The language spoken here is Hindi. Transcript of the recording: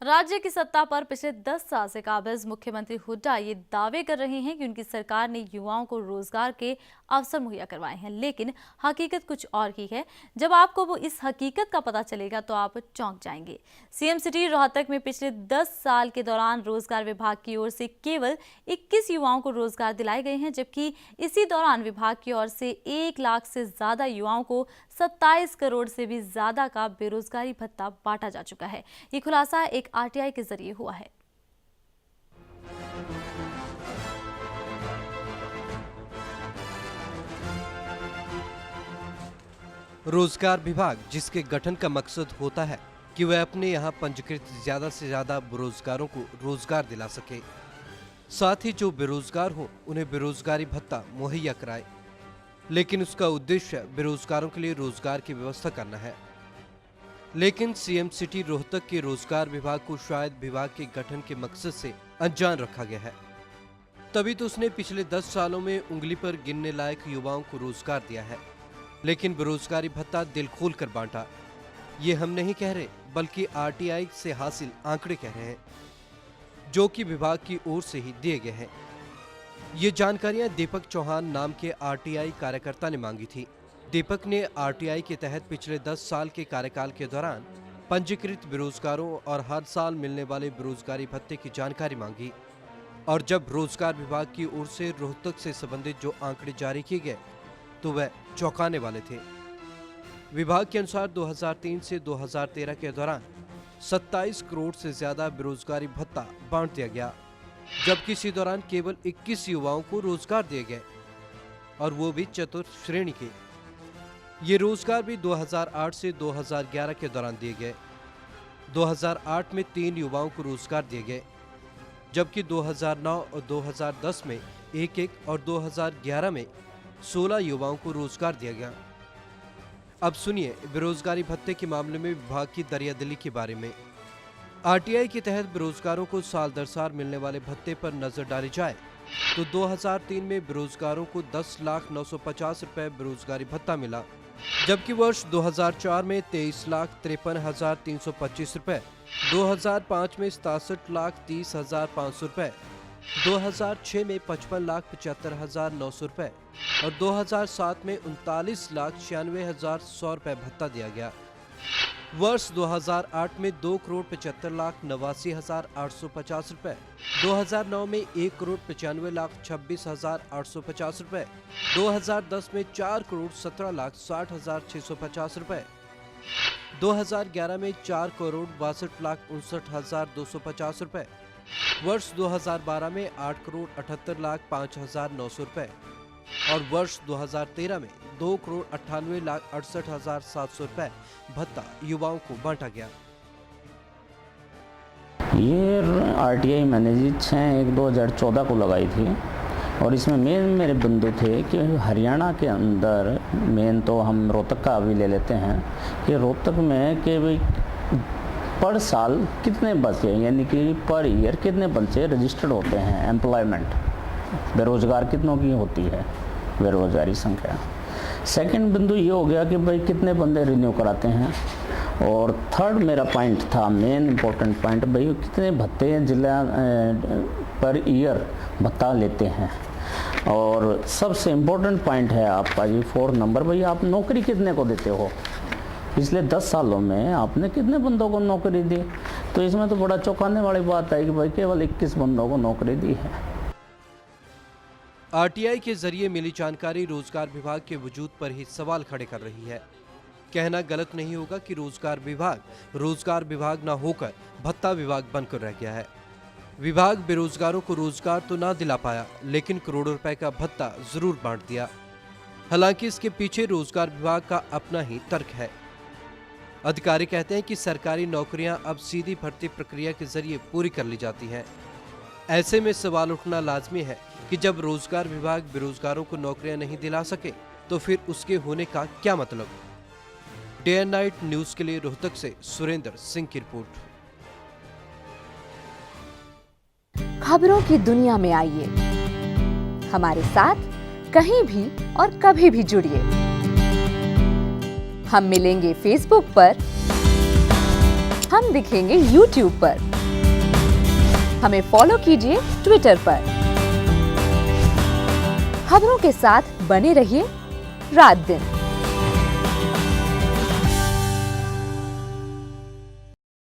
राज्य की सत्ता पर पिछले 10 साल से काबिज मुख्यमंत्री हुड्डा ये दावे कर रहे हैं कि उनकी सरकार ने युवाओं को रोजगार के अवसर मुहैया करवाए हैं, लेकिन हकीकत कुछ और ही है। जब आपको वो इस हकीकत का पता चलेगा तो आप चौंक जाएंगे। सीएम सिटी रोहतक में पिछले 10 साल के दौरान रोजगार विभाग की ओर से केवल 21 युवाओं को रोजगार दिलाए गए हैं, जबकि इसी दौरान विभाग की ओर से 1 लाख से ज्यादा युवाओं को 27 करोड़ से भी ज्यादा का बेरोजगारी भत्ता बांटा जा चुका है। ये खुलासा एक आरटीआई के जरिए हुआ है। रोजगार विभाग, जिसके गठन का मकसद होता है कि वह अपने यहाँ पंजीकृत ज्यादा से ज्यादा बेरोजगारों को रोजगार दिला सके, साथ ही जो बेरोजगार हो उन्हें बेरोजगारी भत्ता मुहैया कराए, लेकिन उसका उद्देश्य बेरोजगारों के लिए रोजगार की व्यवस्था करना है। लेकिन सीएम सिटी रोहतक के रोजगार विभाग को शायद विभाग के गठन के मकसद से अनजान रखा गया है। तभी तो उसने पिछले 10 सालों में उंगली पर गिनने लायक युवाओं को रोजगार दिया है, लेकिन बेरोजगारी भत्ता दिल खोल कर बांटा। ये हम नहीं कह रहे, बल्कि आरटीआई से हासिल आंकड़े कह रहे हैं, जो कि विभाग की ओर से ही दिए गए हैं। ये जानकारियां दीपक चौहान नाम के आरटीआई कार्यकर्ता ने मांगी थी। दीपक ने आरटीआई के तहत पिछले 10 साल के कार्यकाल के दौरान पंजीकृत बेरोजगारों और हर साल मिलने वाले बेरोजगारी भत्ते की जानकारी मांगी, और जब रोजगार विभाग की ओर से रोहतक से संबंधित जो आंकड़े जारी किए गए तो वह चौंकाने वाले थे। विभाग के अनुसार 2003 से 2013 के दौरान 27 करोड़ से ज्यादा बेरोजगारी भत्ता बांट दिया गया, जबकि इसी दौरान केवल 21 युवाओं को रोजगार दिए गए, और वो भी चतुर्थ श्रेणी के। ये रोजगार भी 2008 से 2011 के दौरान दिए गए। 2008 में 3 युवाओं को रोजगार दिए गए, जबकि 2009 और 2010 में 1-1 और 2011 में 16 युवाओं को रोजगार दिया गया। अब सुनिए बेरोजगारी भत्ते के मामले में विभाग की दरियादिली के बारे में। आरटीआई के तहत बेरोजगारों को साल दर साल मिलने वाले भत्ते पर नजर डाली जाए तो 2003 में बेरोजगारों को 10,950,000 रुपए बेरोजगारी भत्ता मिला, जबकि वर्ष 2004 में 23,53,325 रुपए, 2005 में 67,30,500 रुपए, 2006 में 55,75,900 रुपए और 2007 में 39,96,100 रुपए भत्ता दिया गया। वर्ष 2008 में 2,95,89,850 रुपए, 2009 में 1,95,26,850 रुपए, 2010 में 4,17,60,650 रुपए, 2011 में 4,62,59,250 रुपए, वर्ष 2012 में 8,78,05,900 रुपए और वर्ष 2013 में 2,98,68,700 रुपए भत्ता युवाओं को बांटा गया। ये आरटीआई मैंने जी 6/1/2014 को लगाई थी, और इसमें मेन मेरे बंधु थे कि हरियाणा के अंदर, मेन तो हम रोहतक का अभी ले लेते हैं कि रोहतक में कि भाई पर साल कितने बच्चे, यानी कि पर ईयर कितने बच्चे रजिस्टर्ड होते हैं एम्प्लॉयमेंट, बेरोजगार कितनों की होती है बेरोजगारी संख्या। सेकंड बिंदु ये हो गया कि भाई कितने बंदे रिन्यू कराते हैं, और थर्ड मेरा पॉइंट था, मेन इम्पोर्टेंट पॉइंट, भाई कितने भत्ते जिला पर ईयर भत्ता लेते हैं। और सबसे इम्पोर्टेंट पॉइंट है आपका ये 4 नंबर, भाई आप नौकरी कितने को देते हो, पिछले 10 सालों में आपने कितने बंदों को नौकरी दी। तो इसमें तो बड़ा चौंकाने वाली बात है कि भाई केवल 21 बंदों को नौकरी दी है। आरटीआई के जरिए मिली जानकारी रोजगार विभाग के वजूद पर ही सवाल खड़े कर रही है। कहना गलत नहीं होगा कि रोजगार विभाग न होकर भत्ता विभाग बनकर रह गया है। विभाग बेरोजगारों को रोजगार तो ना दिला पाया, लेकिन करोड़ों रुपए का भत्ता जरूर बांट दिया। हालांकि इसके पीछे रोजगार विभाग का अपना ही तर्क है। अधिकारी कहते हैं कि सरकारी नौकरियां अब सीधी भर्ती प्रक्रिया के जरिए पूरी कर ली जाती हैं। ऐसे में सवाल उठना लाजमी है कि जब रोजगार विभाग बेरोजगारों को नौकरियां नहीं दिला सके तो फिर उसके होने का क्या मतलब। डे एंड नाइट न्यूज के लिए रोहतक से सुरेंद्र सिंह की रिपोर्ट। खबरों की दुनिया में आइए, हमारे साथ कहीं भी और कभी भी जुड़िए। हम मिलेंगे फेसबुक पर, हम दिखेंगे यूट्यूब पर, हमें फॉलो कीजिए ट्विटर पर। खबरों के साथ बने रहिए रात दिन।